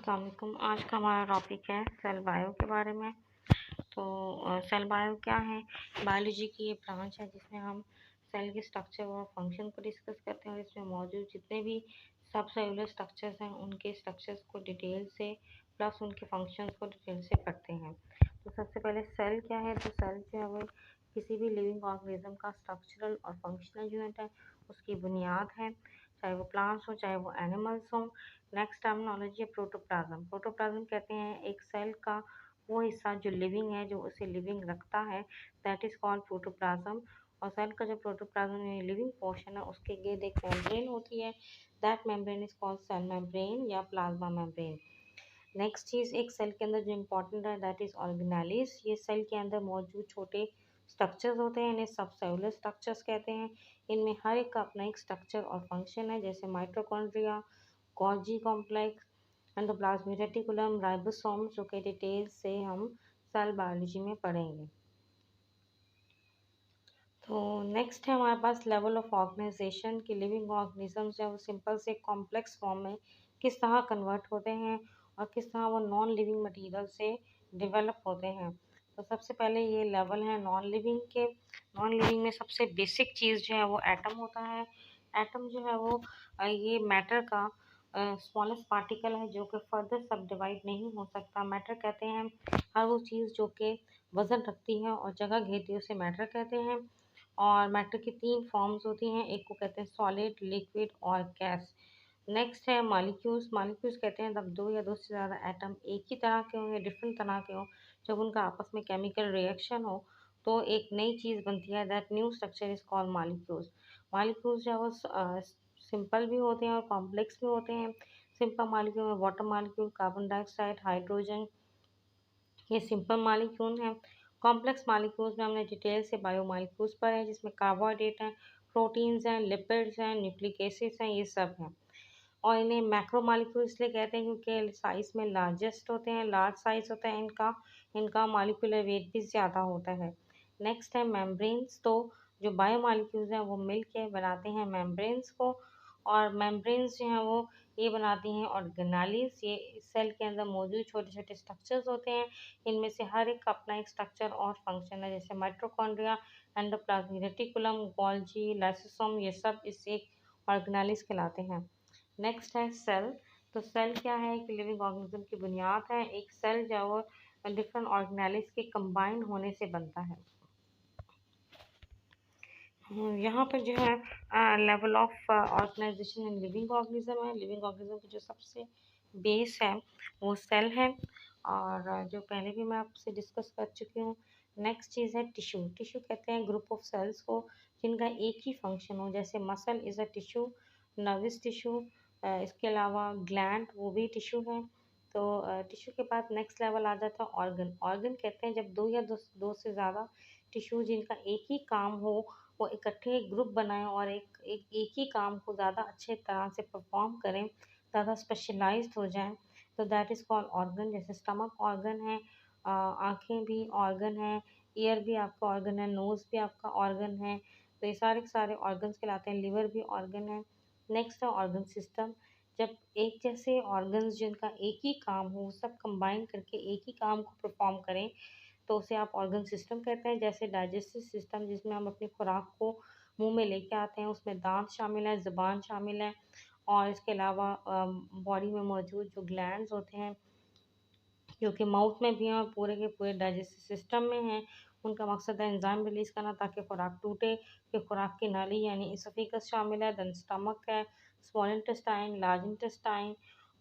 अस्सलाम वालेकुम। आज का हमारा टॉपिक है सेल बायो के बारे में। तो सेल बायो क्या है? बायोलॉजी की ये ब्रांच है जिसमें हम सेल के स्ट्रक्चर और फंक्शन को डिस्कस करते हैं और इसमें मौजूद जितने भी सब सेलुलर स्ट्रक्चर्स हैं उनके स्ट्रक्चर्स को डिटेल से प्लस उनके फंक्शंस को डिटेल से पढ़ते हैं। तो सबसे पहले सेल क्या है? तो सेल जो है वो किसी भी लिविंग ऑर्गेनिज्म का स्ट्रक्चरल और फंक्शनल यूनिट है, उसकी बुनियाद है, चाहे वो प्लांट्स हो चाहे वो एनिमल्स हों। नेक्स्ट टर्मिनोलॉजी है प्रोटोप्लाज्म। प्रोटोप्लाज्म कहते हैं एक सेल का वो हिस्सा जो लिविंग है, जो उसे लिविंग रखता है, दैट इज कॉल्ड प्रोटोप्लाज्म। और सेल का जो प्रोटोप्लाज्म में लिविंग पोर्शन है उसके गिर्द एक मेम्ब्रेन होती है, that membrane is called cell membrane या प्लाज्मा मेम्ब्रेन। नेक्स्ट चीज़ एक सेल के अंदर जो इम्पोर्टेंट है दैट इज ऑर्गेनालिस। ये सेल के अंदर मौजूद छोटे स्ट्रक्चर्स होते हैं, इन्हें सब सेलुलर स्ट्रक्चर्स कहते हैं। इनमें हर एक का अपना एक स्ट्रक्चर और फंक्शन है, जैसे mitochondria, Golgi complex, endoplasmic reticulum, ribosome, जो के डिटेल से हम सेल बायोलॉजी में पढ़ेंगे। तो नेक्स्ट है हमारे पास लेवल ऑफ ऑर्गेनाइजेशन की लिविंग ऑर्गेनिजम्स जो सिंपल से कॉम्प्लेक्स फॉर्म में किस तरह कन्वर्ट होते हैं और किस तरह वो नॉन लिविंग मटेरियल से डेवलप होते हैं। तो सबसे पहले ये लेवल है नॉन लिविंग के। नॉन लिविंग में सबसे बेसिक चीज़ जो है वो एटम होता है। एटम जो है वो ये मैटर का स्मॉलेस्ट पार्टिकल है जो कि फर्दर सब डिवाइड नहीं हो सकता। मैटर कहते हैं हर वो चीज़ जो कि वज़न रखती है और जगह घेरती है उसे मैटर कहते हैं। और मैटर की तीन फॉर्म्स होती हैं, एक को कहते हैं सॉलिड, लिक्विड और गैस। नेक्स्ट है मॉलिक्यूल्स। मॉलिक्यूल्स कहते हैं जब दो या दो से ज़्यादा एटम एक ही तरह के हों या डिफरेंट तरह के हों, जब उनका आपस में केमिकल रिएक्शन हो तो एक नई चीज़ बनती है, that new structure is called molecules. Molecules जो है वो सिंपल भी होते हैं और कॉम्प्लेक्स भी होते हैं। सिंपल मॉलिक्यूल में water molecule, carbon dioxide, hydrogen, ये सिंपल मालिक्यूल हैं। कॉम्प्लेक्स मालिक्यूल्स में हमने डिटेल से बायोमालिक्यूल्स पर है, जिसमें कार्बोहाइड्रेट हैं, प्रोटीन्स हैं, लिपिड्स हैं, न्यूक्लिक एसिड्स हैं, ये सब हैं। और इन्हें मैक्रो मालिक्यूल इसलिए कहते हैं क्योंकि साइज़ में लार्जेस्ट होते हैं, लार्ज साइज़ होता है इनका। इनका मॉलिक्यूलर वेट भी ज़्यादा होता है। नेक्स्ट है मेम्ब्रेन्स। तो जो बायोमालिक्यूल्स हैं वो मिल के बनाते हैं मेम्ब्रेन्स को, और मेम्ब्रेन्स जो हैं वो ये बनाती हैं ऑर्गेनालिस। ये सेल के अंदर मौजूद छोटे छोटे स्ट्रक्चर्स होते हैं, इनमें से हर एक का अपना एक स्ट्रक्चर और फंक्शन है, जैसे mitochondria, endoplasmic reticulum, Golgi, lysosome, ये सब इस एक ऑर्गेनालिस कहलाते हैं। नेक्स्ट है सेल। तो सेल क्या है? कि लिविंग ऑर्गेनिज्म की बुनियाद है। एक सेल जो है वो डिफरेंट ऑर्गेनालिस के कंबाइन होने से बनता है। यहाँ पर जो है level of organisation in living organism है। लिविंग ऑर्गेनिज्म की जो सबसे बेस है वो सेल है, और जो पहले भी मैं आपसे डिस्कस कर चुकी हूँ। नेक्स्ट चीज़ है टिश्यू। टिश्यू कहते हैं ग्रुप ऑफ सेल्स को जिनका एक ही फंक्शन हो, जैसे muscle is a tissue, nervous tissue, इसके अलावा ग्लैंड वो भी टिश्यू है। तो टिश्यू के बाद नेक्स्ट लेवल आ जाता है ऑर्गन। ऑर्गन कहते हैं जब दो से ज़्यादा टिश्यू जिनका एक ही काम हो वो इकट्ठे एक ग्रुप बनाएं और एक ही काम को ज़्यादा अच्छे तरह से परफॉर्म करें, ज़्यादा स्पेशलाइज्ड हो जाएं, तो दैट इज़ कॉल्ड ऑर्गन। जैसे स्टमक ऑर्गन है, आँखें भी ऑर्गन है, ईयर भी आपका ऑर्गन है, नोज़ भी आपका ऑर्गन है। तो ये सारे के सारे ऑर्गन्स कहलाते हैं। लिवर भी ऑर्गन है। नेक्स्ट है ऑर्गन सिस्टम। जब एक जैसे ऑर्गन्स जिनका एक ही काम हो वो सब कंबाइन करके एक ही काम को परफॉर्म करें तो उसे आप ऑर्गन सिस्टम कहते हैं। जैसे डाइजेस्टिव सिस्टम जिसमें हम अपनी खुराक को मुंह में लेके आते हैं, उसमें दांत शामिल है, ज़ुबान शामिल है, और इसके अलावा बॉडी में मौजूद जो ग्लैंड्स होते हैं जो कि माउथ में भी हैं और पूरे के पूरे डाइजेस्टिव सिस्टम में हैं। उनका मकसद है एंजाइम रिलीज़ करना ताकि खुराक टूटे। फिर खुराक की नाली यानी इसोफेगस शामिल है, देन स्टमक है, स्मॉल इंटेस्टाइन, लार्ज इंटेस्टाइन,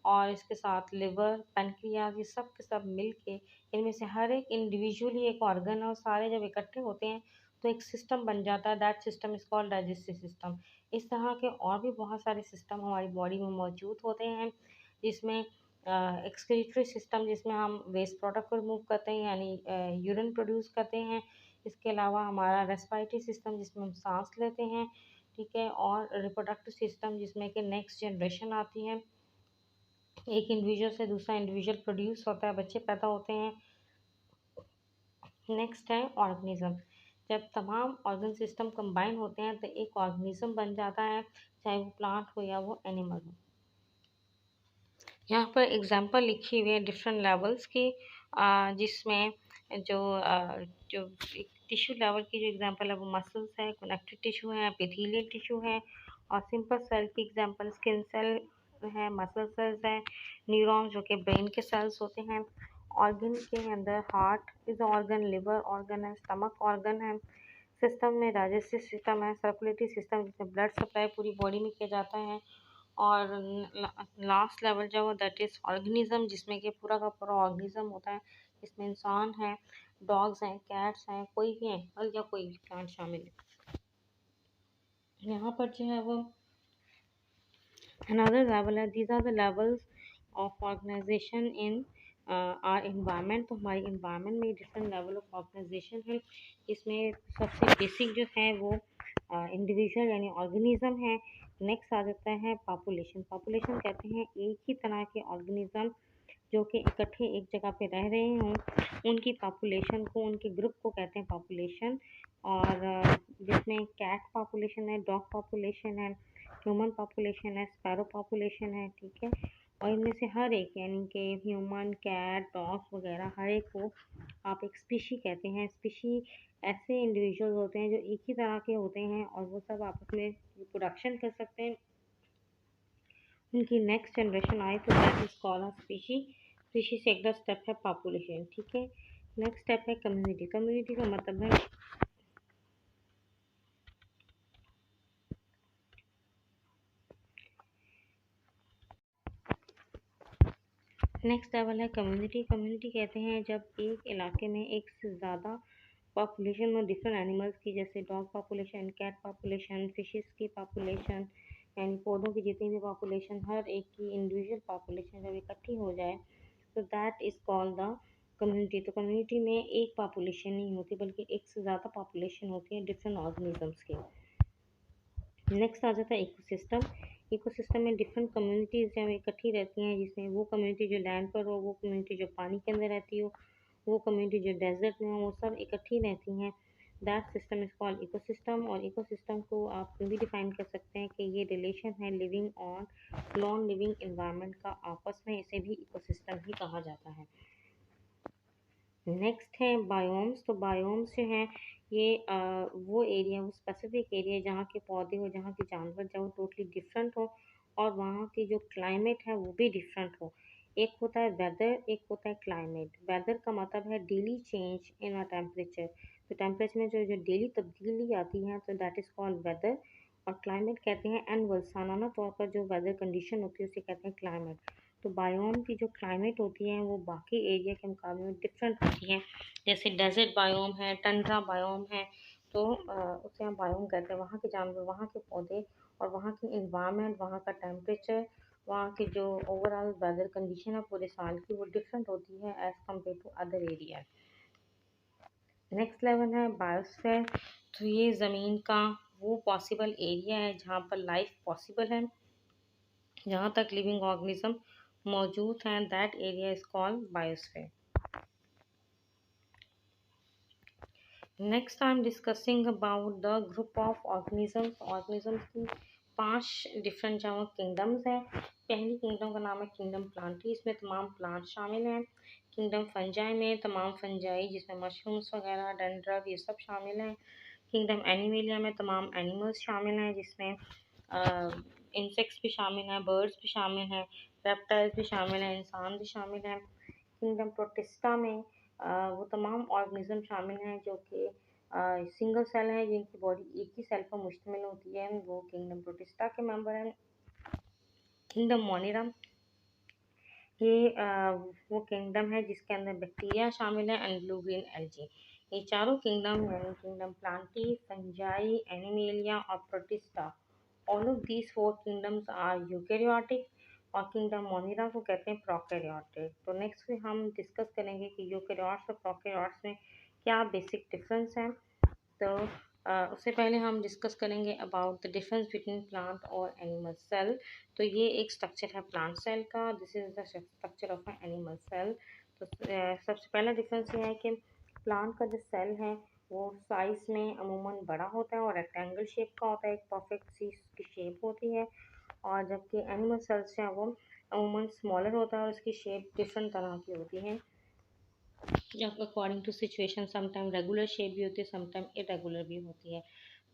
और इसके साथ लिवर, पैनक्रियाज, ये सब के सब मिल के इनमें से हर एक इंडिविजुअली एक ऑर्गन है, और सारे जब इकट्ठे होते हैं तो एक सिस्टम बन जाता है, that system is called digestive system. इस तरह के और भी बहुत सारे सिस्टम हमारी बॉडी में मौजूद होते हैं, जिसमें एक्सक्रीटरी सिस्टम जिसमें हम वेस्ट प्रोडक्ट को रिमूव करते हैं यानी यूरिन प्रोड्यूस करते हैं। इसके अलावा हमारा रेस्पिरेटरी सिस्टम जिसमें हम सांस लेते हैं, ठीक है, और रिप्रोडक्टिव सिस्टम जिसमें कि नेक्स्ट जनरेशन आती है, एक इंडिविजुअल से दूसरा इंडिविजुअल प्रोड्यूस होता है, बच्चे पैदा होते हैं। नेक्स्ट है ऑर्गेनिज्म। जब तमाम ऑर्गन सिस्टम कंबाइन होते हैं तो एक ऑर्गेनिज्म बन जाता है, चाहे वो प्लांट हो या वो एनिमल हो। यहाँ पर एग्जांपल लिखी हुई है डिफरेंट लेवल्स की, जिसमें जो जो टिश्यू लेवल की जो एग्जांपल है वो मसल्स है, कनेक्टिव टिश्यू है, एपिथेलियल टिश्यू है, और सिंपल सेल की एग्जांपल स्किन सेल है, मसल सेल्स है, न्यूरॉन्स जो कि ब्रेन के सेल्स होते हैं, ऑर्गन के अंदर heart is organ, liver organ है, स्टमक ऑर्गन है, सिस्टम में डाइजेस्टिव सिस्टम है, सर्कुलेटरी सिस्टम जिसमें ब्लड सप्लाई पूरी बॉडी में किया जाता है, और लास्ट लेवल जो है दैट इज़ ऑर्गेनिज्म, जिसमें कि पूरा का पूरा ऑर्गेनिज्म होता है, इसमें इंसान है, डॉग्स हैं, कैट्स हैं, कोई भी एनिमल या कोई भी प्लांट शामिल है। यहाँ पर जो है वो another level है, these are the levels of organization in our environment। तो हमारी environment में different level of organization है, इसमें सबसे बेसिक जो है वो इंडिविजुअल यानी ऑर्गेनिज्म है। नेक्स्ट आ जाता है पॉपुलेशन। पॉपुलेशन कहते हैं एक ही तरह के ऑर्गेनिज्म जो कि इकट्ठे एक जगह पे रह रहे हों, उनकी पॉपुलेशन को, उनके ग्रुप को कहते हैं पॉपुलेशन। और जिसमें कैट पॉपुलेशन है, डॉग पॉपुलेशन है, ह्यूमन पॉपुलेशन है, स्पैरो पॉपुलेशन है, ठीक है। और इनमें से हर एक यानी कि ह्यूमन, कैट, डॉग्स वगैरह हर एक को आप एक स्पीशी कहते हैं। स्पीशी ऐसे इंडिविजुअल होते हैं जो एक ही तरह के होते हैं और वो सब आपस में रिप्रोडक्शन कर सकते हैं। उनकी नेक्स्ट जनरेशन आए तो that is called a species. Species से एक स्टेप है पॉपुलेशन, ठीक है। नेक्स्ट स्टेप है कम्युनिटी। कम्युनिटी का मतलब है नेक्स्ट लेवल है कम्युनिटी। कम्युनिटी कहते हैं जब एक इलाके में एक से ज़्यादा पॉपुलेशन हो डिफरेंट एनिमल्स की, जैसे dog population, cat population, fishes की पॉपुलेशन, यानी पौधों की जितनी भी पॉपुलेशन, हर एक की इंडिविजुअल पॉपुलेशन जब इकट्ठी हो जाए तो that is called the community. तो कम्युनिटी में एक पॉपुलेशन नहीं होती बल्कि एक से ज़्यादा पॉपुलेशन होती है डिफरेंट ऑर्गेनिजम्स की। नेक्स्ट आ जाता है इकोसिस्टम। इकोसिस्टम में डिफरेंट कम्युनिटीज़ जब इकट्ठी रहती हैं, जिसमें वो कम्युनिटी जो लैंड पर हो, वो कम्युनिटी जो पानी के अंदर रहती हो, वो कम्युनिटी जो डेजर्ट में हो, वो सब इकट्ठी रहती हैं। That system is called ecosystem. और इकोसिस्टम को आप भी डिफाइन कर सकते हैं कि ये रिलेशन है living on non living environment का आपस में, इसे भी इकोसिस्टम ही कहा जाता है। नेक्स्ट है बायोम्स। तो बायोम्स जो हैं ये वो एरिया, वो स्पेसिफिक एरिया जहाँ के पौधे हो, जहाँ के जानवर जो टोटली डिफरेंट हो, और वहाँ की जो क्लाइमेट है वो भी डिफरेंट हो। एक होता है वेदर, एक होता है क्लाइमेट। वेदर का मतलब है daily change in a temperature. तो टेम्परेचर में जो जो डेली तब्दीली आती है तो दैट इज़ कॉल्ड वेदर। और क्लाइमेट कहते हैं एनुअल, सालाना तौर पर जो वेदर कंडीशन होती है उसे कहते हैं क्लाइमेट। तो बायोम की जो क्लाइमेट होती है वो बाकी एरिया के मुकाबले में डिफरेंट होती है। जैसे डेजर्ट बायोम है, टंड्रा बायोम है, तो उसे हम बायोम कहते हैं। वहाँ के जानवर, वहाँ के पौधे और वहाँ की इन्वायरमेंट, वहाँ का टेम्परेचर, वहाँ की जो ओवरऑल वेदर कंडीशन है पूरे साल की, वो डिफरेंट होती है as compare to other area. Next level है बायोस्फीयर। तो ये ज़मीन का वो पॉसिबल एरिया है जहाँ पर लाइफ पॉसिबल है, जहाँ तक लिविंग ऑर्गेनिज्म मौजूद हैं। That area is called biosphere. Next I am discussing about the group of organisms. Organisms की 5 डिफरेंट जो किंगडम्स हैं। पहली किंगडम का नाम है किंगडम प्लांटी, इसमें तमाम प्लांट शामिल हैं। किंगडम फंजाई में तमाम फंजाई, जिसमें मशरूम्स वगैरह, डेंड्रफ, ये सब शामिल हैं। किंगडम एनिमेलिया में तमाम एनिमल्स शामिल हैं, जिसमें इंसेक्ट्स भी शामिल हैं, बर्ड्स भी शामिल हैं, रेप्टाइल्स भी शामिल हैं, इंसान भी शामिल हैं। किंगडम प्रोटिस्टा में वो तमाम ऑर्गेनिज्म शामिल हैं जो कि सिंगल सेल हैं, जिनकी बॉडी एक ही सेल पर मुश्तमिल होती है, वो किंगडम प्रोटिस्टा के मेंबर हैं। किंगडम मोनिरा, ये वो किंगडम है जिसके अंदर बैक्टीरिया शामिल है एंड ब्लू ग्रीन एल्गी। ये चारों किंगडम यानी किंगडम प्लांटी, फंजाई, एनिमेलिया और protista, all of these 4 kingdoms are eukaryotic, और किंगडम मोनिरा को कहते हैं प्रोकैरियोटिक। तो नेक्स्ट फिर हम डिस्कस करेंगे कि यूकेरियोट्स और प्रोकैरियोट्स में क्या बेसिक डिफरेंस है। तो उससे पहले हम डिस्कस करेंगे about the difference between plant और एनिमल सेल। तो ये एक स्ट्रक्चर है प्लांट सेल का, this is the structure of animal cell. तो सबसे पहला डिफरेंस ये है कि प्लांट का जो सेल है वो साइज़ में अमूमन बड़ा होता है और रेक्टेंगल शेप का होता है, एक परफेक्ट सी उसकी शेप होती है। और जबकि एनिमल सेल्स हैं वो अमूमन स्मॉलर होता है और इसकी शेप डिफरेंट तरह की होती है, जब according to situation sometime regular shape भी होती है, समटाइम इरेगुलर भी होती है।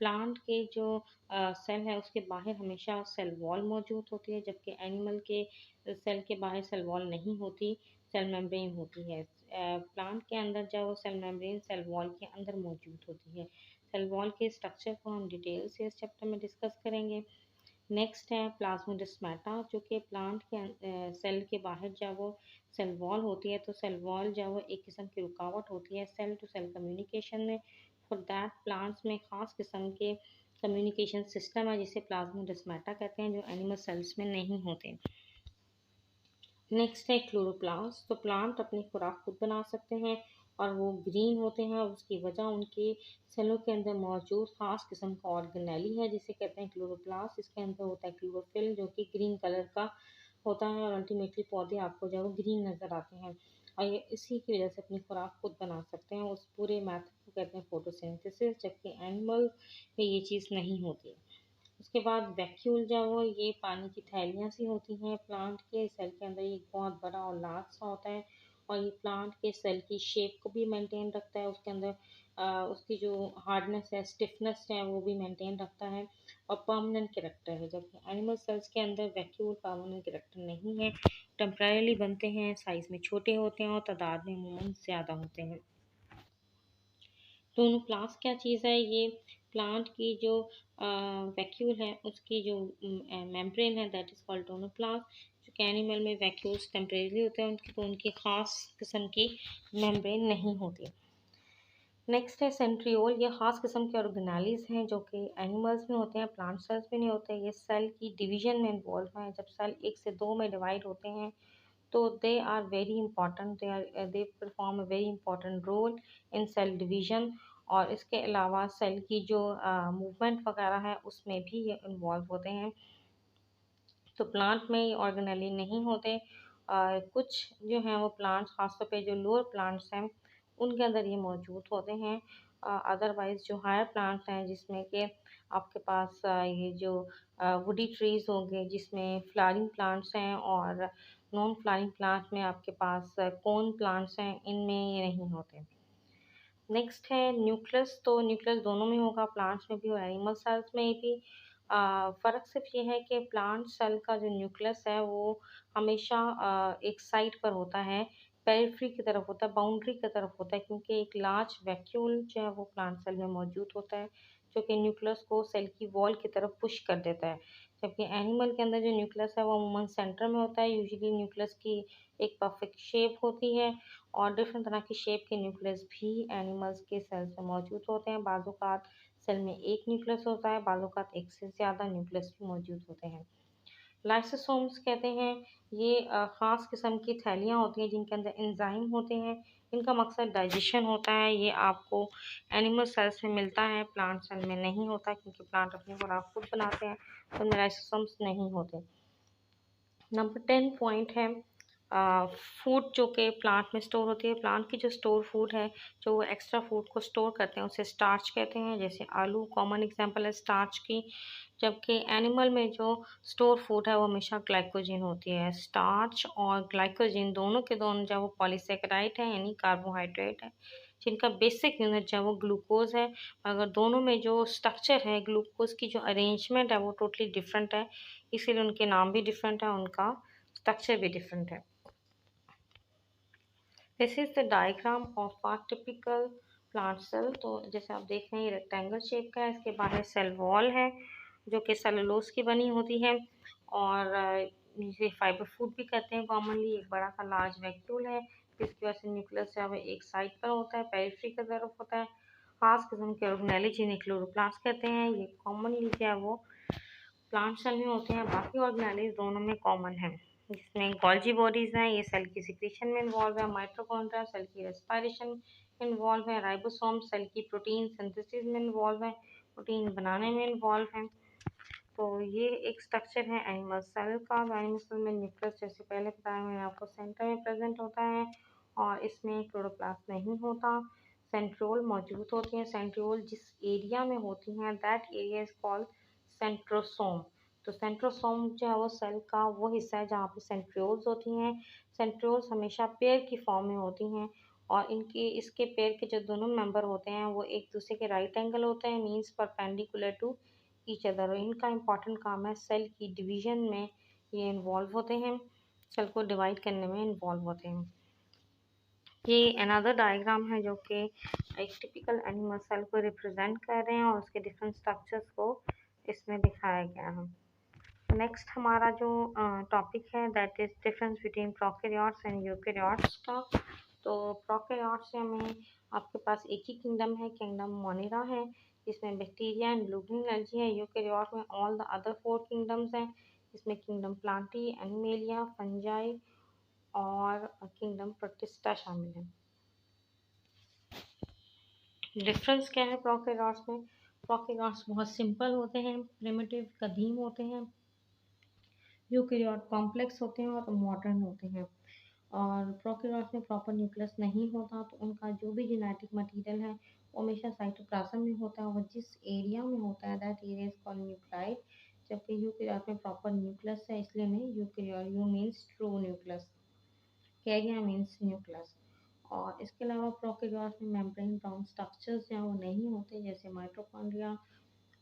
प्लांट के जो सेल है उसके बाहर हमेशा सेल वॉल मौजूद होती है, जबकि एनिमल के सेल के बाहर सेल वॉल नहीं होती, सेल मेम्ब्रेन होती है। प्लांट के अंदर जो सेल मेम्ब्रेन सेल वॉल के अंदर मौजूद होती है। सेल वॉल के स्ट्रक्चर को हम डिटेल से इस चैप्टर में डिस्कस करेंगे। नेक्स्ट है प्लाज्मोडेस्माटा, जो कि प्लांट के सेल के बाहर जब वो सेल वॉल होती है, तो सेल वॉल जब वो एक किस्म की रुकावट होती है सेल टू सेल कम्युनिकेशन में। फॉर दैट प्लांट्स में ख़ास किस्म के कम्युनिकेशन सिस्टम है जिसे प्लाज्मोडेस्माटा कहते हैं, जो एनिमल सेल्स में नहीं होते। नेक्स्ट है क्लोरोप्लास्ट। तो प्लांट अपनी खुराक खुद बना सकते हैं और वो ग्रीन होते हैं, और उसकी वजह उनके सेलों के अंदर मौजूद खास किस्म का ऑर्गेनेली है जिसे कहते हैं क्लोरोप्लास्ट। इसके अंदर होता है क्लोरोफिल जो कि ग्रीन कलर का होता है, और अल्टीमेटली पौधे आपको जो है वो ग्रीन नज़र आते हैं, और ये इसी की वजह से अपनी खुराक खुद बना सकते हैं। उस पूरे मेथड को कहते हैं फोटोसिंथेसिस, जबकि एनिमल में ये चीज़ नहीं होती। उसके बाद वैक्यूल जो वो ये पानी की थैलियाँ सी होती हैं प्लांट के सेल के अंदर, ये बहुत बड़ा और लार्ज सा होता है, और ये प्लांट के सेल की शेप को भी मेंटेन रखता है। उसके अंदर उसकी जो हार्डनेस है, स्टिफनेस है, वो भी मेंटेन रखता है और परमानेंट कैरेक्टर है, जबकि एनिमल सेल्स के अंदर वैक्यूल परमानेंट कैरेक्टर नहीं है, टेम्परेली बनते हैं, साइज़ में छोटे होते हैं और तादाद में अमूमन ज़्यादा होते हैं। टोनोप्लास्ट क्या चीज़ है? ये प्लांट की जो वैक्यूल है उसकी जो मेम्ब्रेन है दैट इज़ कॉल्ड टोनोप्लास्ट। जो कि एनिमल में वैक्यूल्स टेम्परेरी होते हैं उनकी, तो उनकी ख़ास किस्म की मेम्ब्रेन नहीं होती। नेक्स्ट है सेंट्रियोल। ये ख़ास किस्म के ऑर्गेनेलीज हैं जो कि एनिमल्स में होते हैं, प्लांट सेल्स में नहीं होते। ये सेल की डिवीजन में इन्वॉल्व हैं। जब सेल एक से दो में डिवाइड होते हैं तो they are very important, they perform a very important role in cell division. और इसके अलावा सेल की जो मूवमेंट वगैरह है उसमें भी ये इन्वॉल्व होते हैं। तो प्लांट में ये ऑर्गेनेली नहीं होते। कुछ जो हैं वो प्लांट्स, खासतौर पे जो लोअर प्लांट्स हैं उनके अंदर ये मौजूद होते हैं। अदरवाइज़ जो हायर प्लांट्स हैं जिसमें कि आपके पास ये जो वुडी ट्रीज़ होंगे जिसमें फ्लावरिंग प्लांट्स हैं, और नॉन फ्लावरिंग प्लांट में आपके पास कोन प्लांट्स हैं, इनमें ये नहीं होते। नेक्स्ट है न्यूक्लियस। तो न्यूक्लियस दोनों में होगा, प्लांट्स में भी और एनिमल सेल्स में भी। फ़र्क सिर्फ ये है कि प्लांट सेल का जो न्यूक्लियस है वो हमेशा एक साइड पर होता है, पेरिफेरी की तरफ होता है, बाउंड्री की तरफ होता है, क्योंकि एक लार्ज वैक्यूल जो है वो प्लांट सेल में मौजूद होता है जो कि न्यूक्लियस को सेल की वॉल की तरफ पुश कर देता है। जबकि एनिमल के अंदर जो न्यूक्लियस है वो अमूमन सेंटर में होता है। यूजुअली न्यूक्लियस की एक परफेक्ट शेप होती है, और डिफरेंट तरह की शेप के न्यूक्लियस भी एनिमल्स के सेल्स में मौजूद होते हैं। बाज़-औक़ात सेल में एक न्यूक्लियस होता है, बाज़-औक़ात एक से ज़्यादा न्यूक्लियस भी मौजूद होते हैं। लाइसोसोम्स कहते हैं ये ख़ास किस्म की थैलियाँ होती हैं जिनके अंदर एंजाइम होते हैं। इनका मकसद डाइजेशन होता है। ये आपको एनिमल सेल्स में मिलता है, प्लांट सेल में नहीं होता, क्योंकि प्लांट अपनी खुराक खुद बनाते हैं, तो उनमें लाइसोसोम्स नहीं होते। नंबर 10 पॉइंट है फूड जो कि प्लांट में स्टोर होती है। प्लांट की जो स्टोर फूड है, जो वो एक्स्ट्रा फूड को स्टोर करते हैं उसे स्टार्च कहते हैं। जैसे आलू कॉमन एग्जांपल है स्टार्च की, जबकि एनिमल में जो स्टोर फूड है वो हमेशा ग्लाइकोजन होती है। स्टार्च और ग्लाइकोजन दोनों के दोनों जो वो पॉलीसेकेराइड है, यानी कार्बोहाइड्रेट है, जिनका बेसिक यूनिट जो है वो ग्लूकोज है। मगर दोनों में जो स्ट्रक्चर है, ग्लूकोज की जो अरेंजमेंट है वो टोटली डिफरेंट है, इसीलिए उनके नाम भी डिफरेंट है, उनका स्ट्रक्चर भी डिफरेंट है। This is the diagram of a typical plant cell. तो जैसे आप देख रहे हैं ये रेक्टेंगल शेप का है, इसके बाहर सेल वॉल है जो कि सेलुलोज की बनी होती है, और इसे फाइबर फूड भी कहते हैं कॉमनली। एक बड़ा सा लार्ज वैक्यूल है जिसकी वजह से न्यूक्लियस जो है वो एक साइड पर होता है, पेरिफेरी की तरफ होता है। खास किस्म के ऑर्गेनेली जिन्हें क्लोरोप्लास्ट कहते हैं, ये कॉमनली जो है वो प्लांट सेल में होते हैं। बाकी ऑर्गेनेलीज दोनों में कॉमन है, जिसमें गोल्जी बॉडीज हैं, ये सेल की सिक्रीशन में इन्वॉल्व है। माइटोकॉन्ड्रिया सेल की रेस्पिरेशन में इन्वॉल्व है। राइबोसोम सेल की प्रोटीन सिंथेसिस में इन्वॉल्व है, प्रोटीन बनाने में इन्वॉल्व है। तो ये एक स्ट्रक्चर है एनिमल सेल का। एनिमल सेल में न्यूक्लियस जैसे पहले बताया मैंने आपको सेंटर में प्रेजेंट होता है, और इसमें क्लोरोप्लास्ट नहीं होता। सेंट्रियोल मौजूद होती हैं। सेंट्रियोल जिस एरिया में होती हैं that area is called centrosome. तो सेंट्रोसोम जो है वो सेल का वो हिस्सा है जहाँ पे सेंट्रियोल्स होती हैं। सेंट्रियोल्स हमेशा पेयर की फॉर्म में होती हैं और इनकी इसके पेयर के जो दोनों मेंबर होते हैं वो एक दूसरे के राइट एंगल होते हैं, means perpendicular to each other. और इनका इम्पॉर्टेंट काम है सेल की डिवीजन में ये इन्वॉल्व होते हैं, सेल को डिवाइड करने में इन्वॉल्व होते हैं। ये अनदर डायग्राम है जो कि एक टिपिकल एनिमल सेल को रिप्रेजेंट कर रहे हैं और उसके डिफरेंट स्ट्रक्चर्स को इसमें दिखाया गया है। नेक्स्ट हमारा जो टॉपिक है that is difference between prokaryotes and eukaryotes का। तो प्रोकैरियोट्स में आपके पास एक ही किंगडम है, किंगडम मोनेरा है, जिसमें bacteria and blue green algae है। यूकैरियोट में ऑल द अदर 4 किंगडम्स हैं, जिसमें किंगडम प्लांटी, एनिमेलिया, फंजाई और किंगडम प्रोटिस्टा शामिल है। डिफरेंस क्या है प्रोकैरियोट्स में? प्रोकैरियोट्स बहुत सिंपल होते हैं, प्रिमिटिव कदीम होते हैं। यूकैरियोट कॉम्प्लेक्स होते हैं और मॉडर्न होते हैं। और प्रोकैरियोट्स में प्रॉपर न्यूक्लियस नहीं होता, तो उनका जो भी जेनेटिक मटेरियल है वो हमेशा साइटोप्लाज्म में होता है, वो जिस एरिया में होता है that area is called nucleoid. जबकि यूकैरियोट में प्रॉपर न्यूक्लियस है, इसलिए नहीं eukaryote, eu means true nucleus, karya means nucleus. और इसके अलावा प्रोकैरियोट्स में मेम्ब्रेन बाउंड स्ट्रक्चर्स हैं वो नहीं होते, जैसे माइटोकॉन्ड्रिया,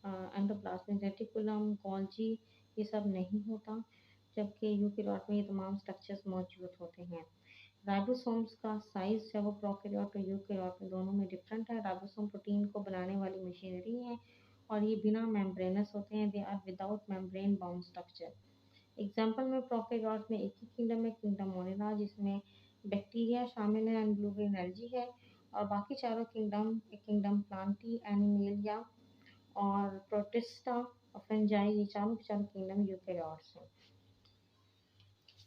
एंडोप्लाज्मिक रेटिकुलम, गोल्जी, ये सब नहीं होता। जबकि यूकैरियोट में ये तमाम स्ट्रक्चर्स मौजूद होते हैं। राइबोसोम्स का साइज है वो प्रोकैरियोट और यूकैरियोट में दोनों में डिफरेंट है। राइबोसोम प्रोटीन को बनाने वाली मशीनरी है और ये बिना मेम्ब्रेनस होते हैं, they are without membrane bound structure. Example में प्रोकैरियोट में एक ही किंगडम है, किंगडम मोनेरा, जिसमें बैक्टीरिया शामिल है एंड ब्लू ग्रीन एल्गी है। और बाकी चारों किंगडम, किंगडम प्लांटी, एनिमेलिया और प्रोटिस्टा और फंजाई, ये चारों के चारों किंगडम यूकैरियोट्स हैं।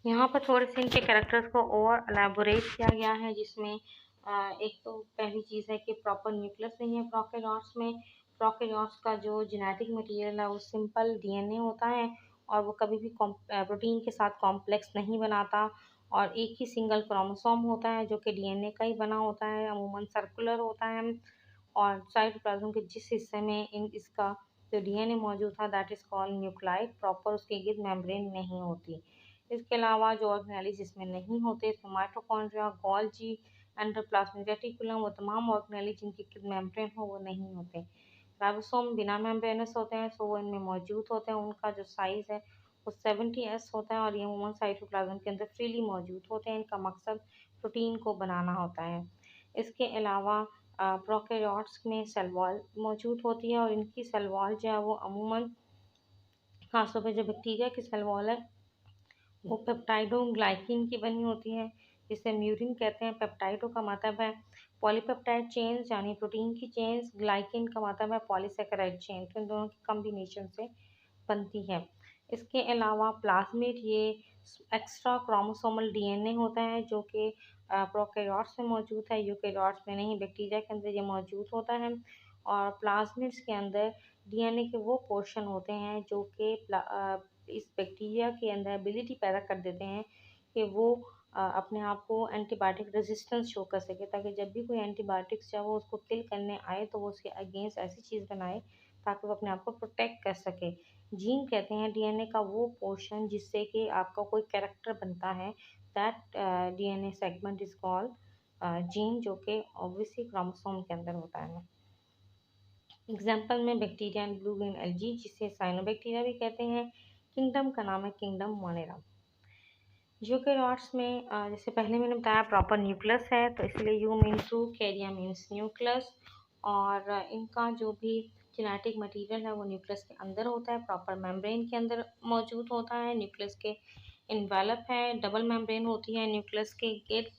यहाँ पर थोड़े से इनके कैरेक्टर्स को और एलैबोरेट किया गया है, जिसमें एक तो पहली चीज़ है कि प्रॉपर न्यूक्लियस नहीं है प्रोकैरियोट्स में। प्रोकैरियोट्स का जो जेनेटिक मटेरियल है वो सिंपल डीएनए होता है और वो कभी भी प्रोटीन के साथ कॉम्प्लेक्स नहीं बनाता। और एक ही सिंगल क्रोमोसोम होता है जो कि डीएनए का ही बना होता है, अमूमन सर्कुलर होता है। और साइटोप्लाज्म के जिस हिस्से में इसका जो डीएनए मौजूद था that is called nuclide, proper उसके इर्द मेम्ब्रेन नहीं होती। इसके अलावा जो ऑर्गेनेलिज इसमें नहीं होते, इसमें माइटोकॉन्ड्रिया, गोल्जी, एंडोप्लाज्मिक रेटिकुलम, वो तमाम ऑर्गेनेलिज जिनकी मेम्ब्रेन हो वो नहीं होते। राइबोसोम बिना मेम्ब्रेनस होते हैं, सो वो इनमें मौजूद होते हैं। उनका जो साइज़ है वो 70S होता है और ये अमूमन साइटोप्लाज्म के अंदर फ्रीली मौजूद होते हैं। इनका मकसद प्रोटीन को बनाना होता है। इसके अलावा प्रोकैरियोट्स में सेल वॉल मौजूद होती है और इनकी सेल वॉल जो है वो अमूमन खासतौर पर जो बैक्टीरिया की सेल वॉल है वो पेप्टाइडो ग्लाइकिन की बनी होती है, जिसे म्यूरिन कहते हैं। पेप्टाइडो का मतलब है पॉलीपेप्टाइड चेन्स यानी प्रोटीन की चेन्स, ग्लाइकिन का मतलब है पॉलीसेकेराइड चेन, तो इन दोनों की कम्बिनेशन से बनती है। इसके अलावा प्लाज्मिड ये एक्स्ट्रा क्रोमोसोमल डीएनए होता है जो कि प्रोकैरियोट्स में मौजूद है, यूकैरियोट्स में नहीं। बैक्टीरिया के अंदर ये मौजूद होता है और प्लाज्मिड्स के अंदर डीएनए के वो पोर्शन होते हैं जो कि इस बैक्टीरिया के अंदर एबिलिटी पैदा कर देते हैं कि वो अपने आप को एंटीबायोटिक रेजिस्टेंस शो कर सके, ताकि जब भी कोई एंटीबायोटिक्स चाहे वो उसको किल करने आए तो वो उसके अगेंस्ट ऐसी चीज़ बनाए ताकि वो अपने आप को प्रोटेक्ट कर सके। जीन कहते हैं डीएनए का वो पोर्शन जिससे कि आपका कोई कैरेक्टर बनता है, that DNA segment is called gene, जो कि ऑब्वियसली क्रोमोसोम के अंदर होता है। एग्जाम्पल में bacteria and blue green algae, जिसे साइनोबैक्टीरिया भी कहते हैं। किंगडम का नाम है किंगडम मोनेरा। यूकैरियोट्स में जैसे पहले मैंने बताया प्रॉपर न्यूक्लियस है, तो इसलिए eu mean true, karya means nucleus. और इनका जो भी जेनेटिक मटेरियल है वो न्यूक्लियस के अंदर होता है, प्रॉपर मेम्ब्रेन के अंदर मौजूद होता है। न्यूक्लियस के इन्वेलप है, डबल मेम्ब्रेन होती है न्यूक्लियस के गिर्द।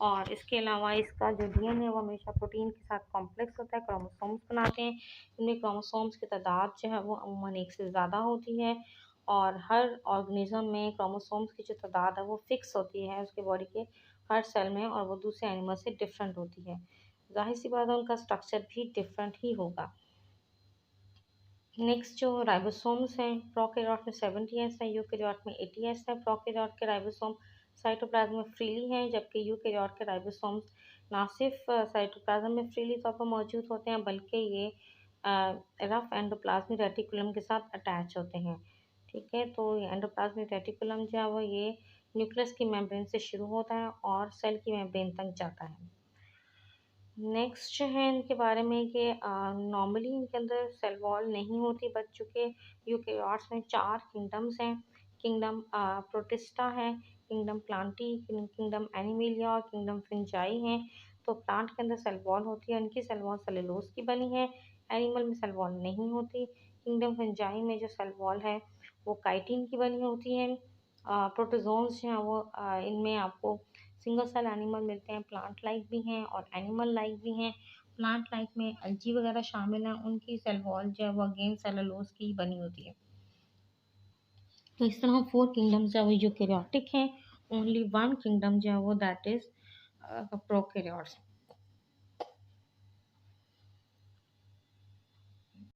और इसके अलावा इसका जो डीएनए है वो हमेशा प्रोटीन के साथ कॉम्प्लेक्स होता है, क्रोमोसोम्स बनाते हैं। इनमें क्रोमोसोम्स की तादाद जो है वो अमूमन एक से ज़्यादा होती है और हर ऑर्गेनिज्म में क्रोमोसोम्स की जो तादाद है वो फिक्स होती है उसके बॉडी के हर सेल में, और वो दूसरे एनिमल से डिफरेंट होती है। जाहिर सी बात है उनका स्ट्रक्चर भी डिफरेंट ही होगा। नेक्स्ट जो राइबोसोम्स हैं, प्रोकैरियोट में 70S है, यूकैरियोट में 80S है। प्रोकैरियोट के राइबोसोम साइटोप्लाज्म में फ्रीली हैं, जबकि यूकैरियोट के राइबोसोम्स ना सिर्फ साइटोप्लाज्म में फ्रीली तौर पर मौजूद होते हैं बल्कि ये रफ एंडोप्लाज्मिक रेटिकुलम के साथ अटैच होते हैं। ठीक है, तो एंडोप्लाज्मिक रेटिकुलम जो है वो ये न्यूक्लियस की मेम्ब्रेन से शुरू होता है और सेल की मेम्ब्रेन तक जाता है। नेक्स्ट जो है इनके बारे में कि नॉर्मली इनके अंदर सेल वॉल नहीं होती, बट चूँकि यूकेरियोट्स में 4 किंगडम्स हैं। किंगडम प्रोटिस्टा है, किंगडम प्लांटी, किंगडम एनिमेलिया और किंगडम फंजाई हैं। तो प्लांट के अंदर सेल वॉल होती है, उनकी सेल वॉल सेलुलोज की बनी है। एनिमल में सेल वॉल नहीं होती। किंगडम फंजाई में जो सेल वॉल है वो काइटिन की बनी होती है। प्रोटोजोन्स जो हैं वो इनमें आपको सिंगल सेल एनिमल मिलते हैं, प्लांट लाइक भी हैं और एनिमल लाइक भी हैं। प्लांट लाइक में एल्गी वगैरह शामिल हैं, उनकी सेल वॉल जो है वो अगेन सेलुलोज की बनी होती है। तो इस तरह 4 किंगडम्स जो है वो यूकेरियोटिक हैं। ओनली 1 किंगडम जो है वो दैट इज प्रोकैरियोट्स।